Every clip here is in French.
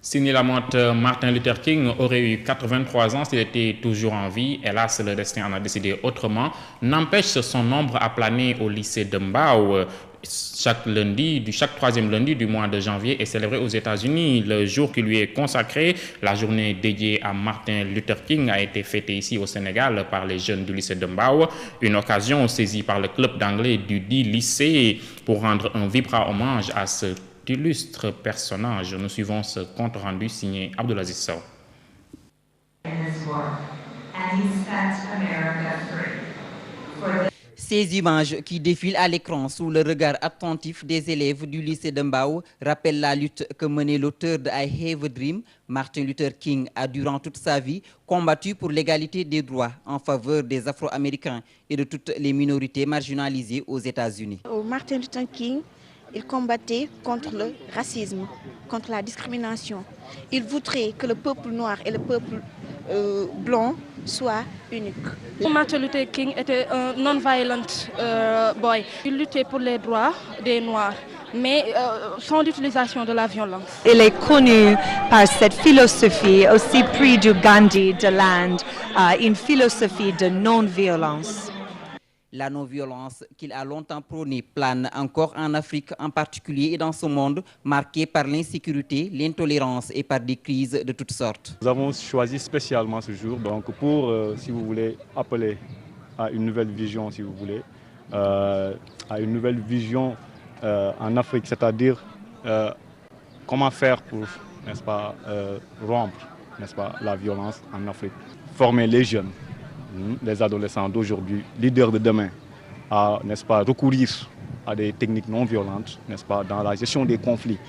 Signé la mort, Martin Luther King aurait eu 83 ans s'il était toujours en vie. Hélas, le destin en a décidé autrement. N'empêche, son nombre a plané au lycée de Mbao. Chaque troisième lundi du mois de janvier est célébré aux États-Unis. Le jour qui lui est consacré, la journée dédiée à Martin Luther King, a été fêtée ici au Sénégal par les jeunes du lycée de Mbao. Une occasion saisie par le club d'anglais du dit lycée pour rendre un vibrant hommage à ce illustre personnage. Nous suivons ce compte rendu signé Abdelaziz Sow. Ces images qui défilent à l'écran sous le regard attentif des élèves du lycée de Mbao rappellent la lutte que menait l'auteur de I Have a Dream. Martin Luther King a durant toute sa vie combattu pour l'égalité des droits en faveur des Afro-Américains et de toutes les minorités marginalisées aux États-Unis. Martin Luther King, il combattait contre le racisme, contre la discrimination. Il voudrait que le peuple noir et le peuple blanc soient uniques. Martin Luther King était un non-violent boy. Il luttait pour les droits des Noirs, mais sans l'utilisation de la violence. Il est connu par cette philosophie, aussi près du Gandhi de l'Inde, une philosophie de non-violence. La non-violence qu'il a longtemps prônée plane encore en Afrique en particulier et dans ce monde marqué par l'insécurité, l'intolérance et par des crises de toutes sortes. Nous avons choisi spécialement ce jour donc pour, si vous voulez, appeler à une nouvelle vision, si vous voulez, à une nouvelle vision en Afrique, c'est-à-dire comment faire pour, n'est-ce pas, rompre, n'est-ce pas, la violence en Afrique, former les jeunes. Les adolescents d'aujourd'hui, leaders de demain, à, n'est-ce pas, recourir à des techniques non violentes, n'est-ce pas, dans la gestion des conflits.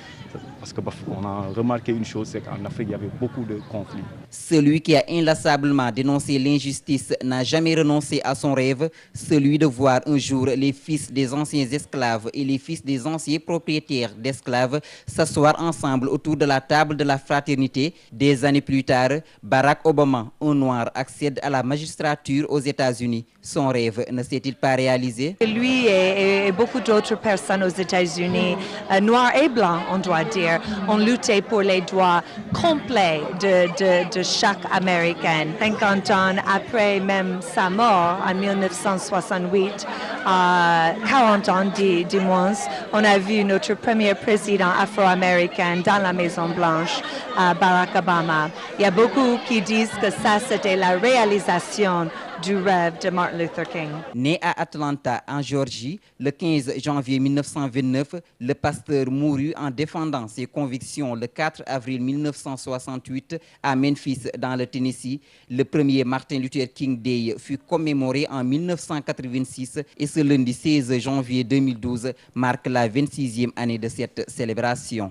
Parce qu'on a remarqué une chose, c'est qu'en Afrique, il y avait beaucoup de conflits. Celui qui a inlassablement dénoncé l'injustice n'a jamais renoncé à son rêve, celui de voir un jour les fils des anciens esclaves et les fils des anciens propriétaires d'esclaves s'asseoir ensemble autour de la table de la fraternité. Des années plus tard, Barack Obama, un noir, accède à la magistrature aux États-Unis. Son rêve ne s'est-il pas réalisé? Lui et beaucoup d'autres personnes aux États-Unis, noirs et blancs, on doit dire, ont lutté pour les droits complets de chaque Américain. 50 ans après même sa mort, en 1968, 40 ans du moins, on a vu notre premier président afro-américain dans la Maison-Blanche, Barack Obama. Il y a beaucoup qui disent que ça, c'était la réalisation du rêve de Martin Luther King. Né à Atlanta, en Géorgie, le 15 janvier 1929, le pasteur mourut en défendant ses convictions le 4 avril 1968 à Memphis, dans le Tennessee. Le premier Martin Luther King Day fut commémoré en 1986 et ce lundi 16 janvier 2012 marque la 26e année de cette célébration.